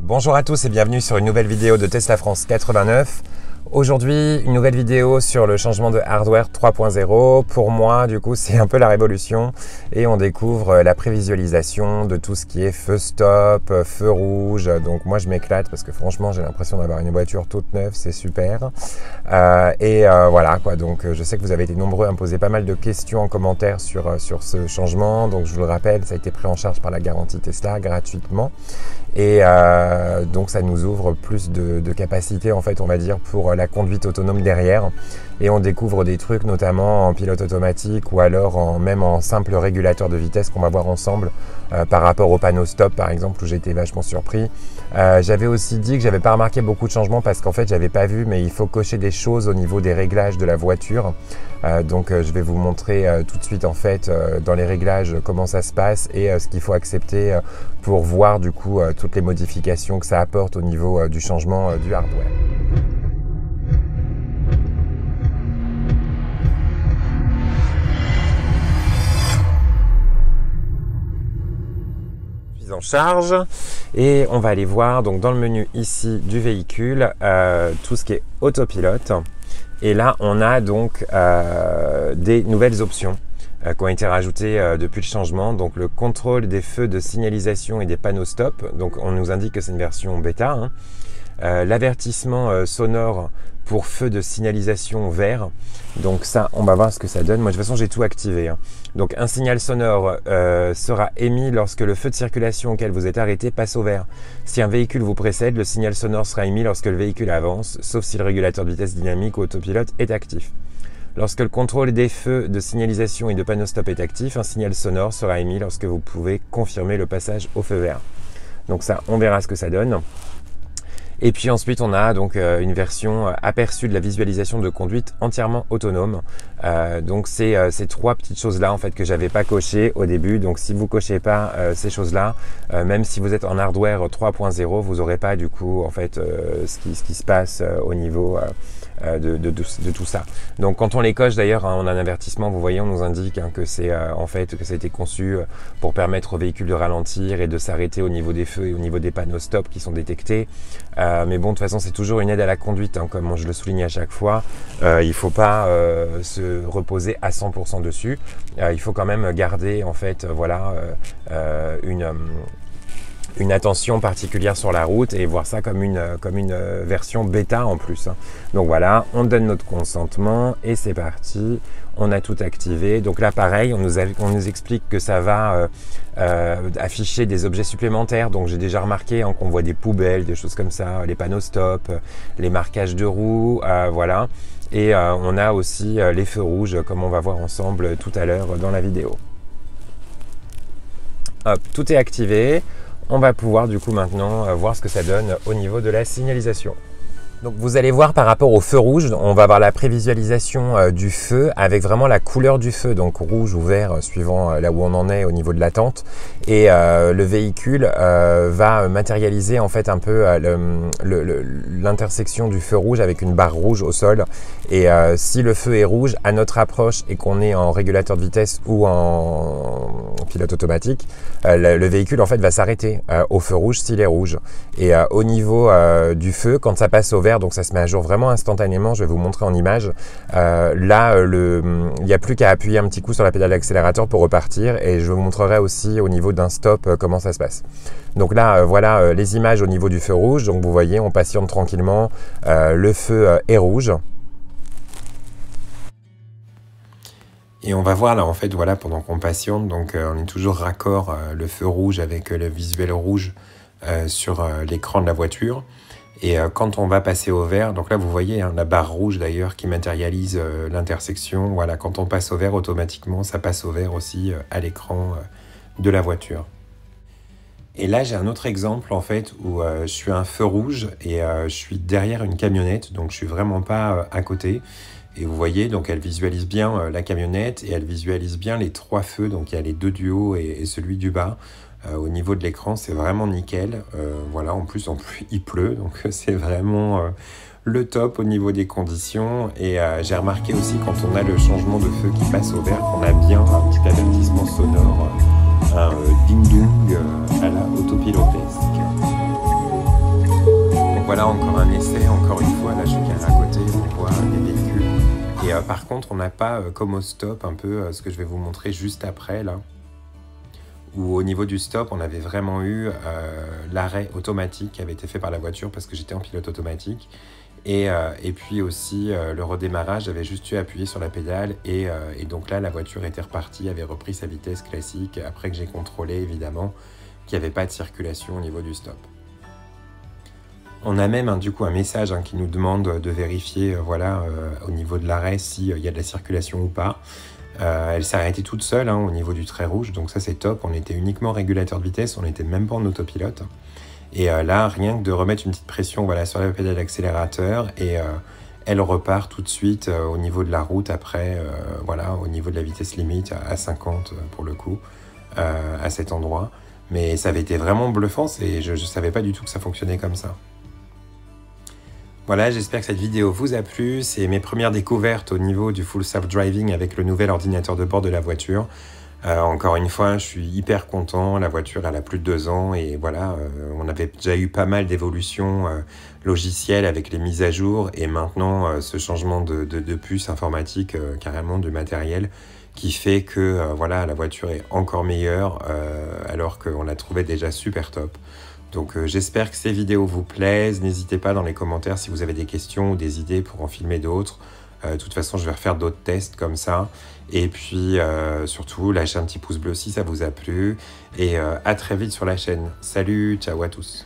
Bonjour à tous et bienvenue sur une nouvelle vidéo de Tesla France 89. Aujourd'hui, une nouvelle vidéo sur le changement de hardware 3.0. Pour moi, du coup, c'est un peu la révolution et on découvre la prévisualisation de tout ce qui est feu stop, feu rouge. Donc moi, je m'éclate parce que franchement, j'ai l'impression d'avoir une voiture toute neuve, c'est super. Voilà quoi. Donc je sais que vous avez été nombreux à me poser pas mal de questions en commentaire sur ce changement. Donc je vous le rappelle, ça a été pris en charge par la garantie Tesla gratuitement. Et donc ça nous ouvre plus de capacité en fait, on va dire, pour la conduite autonome derrière. Et on découvre des trucs notamment en pilote automatique ou alors même en simple régulateur de vitesse qu'on va voir ensemble par rapport au panneau stop par exemple, où j'ai été vachement surpris. J'avais aussi dit que j'avais pas remarqué beaucoup de changements parce qu'en fait j'avais pas vu, mais il faut cocher des choses au niveau des réglages de la voiture. Donc je vais vous montrer tout de suite en fait dans les réglages comment ça se passe et ce qu'il faut accepter pour voir du coup toutes les modifications que ça apporte au niveau du changement du hardware. En charge et on va aller voir donc dans le menu ici du véhicule tout ce qui est autopilote, et là on a donc des nouvelles options qui ont été rajoutées depuis le changement. Donc le contrôle des feux de signalisation et des panneaux stop, donc on nous indique que c'est une version bêta, hein. L'avertissement sonore pour feu de signalisation vert, donc ça on va voir ce que ça donne. Moi de toute façon j'ai tout activé, hein. Donc un signal sonore sera émis lorsque le feu de circulation auquel vous êtes arrêté passe au vert. Si un véhicule vous précède, le signal sonore sera émis lorsque le véhicule avance, sauf si le régulateur de vitesse dynamique ou autopilote est actif. Lorsque le contrôle des feux de signalisation et de panneaux stop est actif, un signal sonore sera émis lorsque vous pouvez confirmer le passage au feu vert. Donc ça, on verra ce que ça donne. Et puis ensuite, on a donc une version aperçue de la visualisation de conduite entièrement autonome. Donc c'est ces trois petites choses-là en fait que j'avais pas coché au début. Donc si vous cochez pas ces choses-là, même si vous êtes en hardware 3.0, vous aurez pas du coup en fait ce qui se passe au niveau de tout ça. Donc quand on les coche d'ailleurs, hein, on a un avertissement, vous voyez, on nous indique hein, que c'est en fait que ça a été conçu pour permettre au véhicule de ralentir et de s'arrêter au niveau des feux et au niveau des panneaux stop qui sont détectés. Mais bon, de toute façon, c'est toujours une aide à la conduite, hein, comme je le souligne à chaque fois. Il ne faut pas se reposer à 100% dessus. Il faut quand même garder en fait, voilà, une attention particulière sur la route et voir ça comme une version bêta en plus, hein. Donc voilà, on donne notre consentement et c'est parti. On a tout activé. Donc là, pareil, on nous explique que ça va afficher des objets supplémentaires. Donc j'ai déjà remarqué hein, qu'on voit des poubelles, des choses comme ça, les panneaux stop, les marquages de roues, voilà. Et on a aussi les feux rouges, comme on va voir ensemble tout à l'heure dans la vidéo. Hop, tout est activé. On va pouvoir du coup maintenant voir ce que ça donne au niveau de la signalisation. Donc vous allez voir par rapport au feu rouge, on va avoir la prévisualisation du feu avec vraiment la couleur du feu, donc rouge ou vert suivant là où on en est au niveau de l'attente. Et le véhicule va matérialiser en fait un peu l'intersection du feu rouge avec une barre rouge au sol. Et si le feu est rouge à notre approche et qu'on est en régulateur de vitesse ou en pilote automatique, le véhicule en fait va s'arrêter au feu rouge s'il est rouge. Et au niveau du feu, quand ça passe au vert, donc ça se met à jour vraiment instantanément, je vais vous montrer en image. Là, il n'y a plus qu'à appuyer un petit coup sur la pédale d'accélérateur pour repartir, et je vous montrerai aussi au niveau d'un stop comment ça se passe. Donc là, voilà les images au niveau du feu rouge. Donc vous voyez, on patiente tranquillement, le feu est rouge. Et on va voir là en fait, voilà, pendant qu'on patiente, donc on est toujours raccord le feu rouge avec le visuel rouge sur l'écran de la voiture. Et quand on va passer au vert, donc là vous voyez hein, la barre rouge d'ailleurs qui matérialise l'intersection. Voilà, quand on passe au vert, automatiquement ça passe au vert aussi à l'écran de la voiture. Et là j'ai un autre exemple en fait où je suis à un feu rouge et je suis derrière une camionnette, donc je suis vraiment pas à côté. Et vous voyez, donc elle visualise bien la camionnette et elle visualise bien les trois feux, donc il y a les deux du haut et celui du bas. Au niveau de l'écran, c'est vraiment nickel. Voilà, en plus il pleut, donc c'est vraiment le top au niveau des conditions. Et j'ai remarqué aussi quand on a le changement de feu qui passe au vert, qu'on a bien un petit avertissement sonore, un ding-dong à la autopilotesque. voilà encore un essai, encore une fois, là je suis carré à côté, on voit les véhicules. Et par contre, on n'a pas, comme au stop, un peu ce que je vais vous montrer juste après, là, où au niveau du stop, on avait vraiment eu l'arrêt automatique qui avait été fait par la voiture parce que j'étais en pilote automatique. Et puis aussi, le redémarrage, j'avais juste eu à appuyer sur la pédale et donc là, la voiture était repartie, avait repris sa vitesse classique, après que j'ai contrôlé, évidemment, qu'il n'y avait pas de circulation au niveau du stop. On a même du coup un message qui nous demande de vérifier au niveau de l'arrêt s'il y a de la circulation ou pas. Elle s'est arrêtée toute seule au niveau du trait rouge, donc ça c'est top. On était uniquement régulateur de vitesse, on n'était même pas en autopilote. Et là, rien que de remettre une petite pression sur la pédale d'accélérateur et elle repart tout de suite au niveau de la route après, au niveau de la vitesse limite à 50 pour le coup, à cet endroit. Mais ça avait été vraiment bluffant, je ne savais pas du tout que ça fonctionnait comme ça. Voilà, j'espère que cette vidéo vous a plu. C'est mes premières découvertes au niveau du full self-driving avec le nouvel ordinateur de bord de la voiture. Encore une fois, je suis hyper content. La voiture, elle a plus de 2 ans et voilà, on avait déjà eu pas mal d'évolutions logicielles avec les mises à jour et maintenant ce changement de puce informatique, carrément du matériel, qui fait que la voiture est encore meilleure alors qu'on la trouvait déjà super top. Donc j'espère que ces vidéos vous plaisent. N'hésitez pas dans les commentaires si vous avez des questions ou des idées pour en filmer d'autres. De toute façon, je vais refaire d'autres tests comme ça. Et puis surtout, lâchez un petit pouce bleu si ça vous a plu. Et à très vite sur la chaîne. Salut, ciao à tous.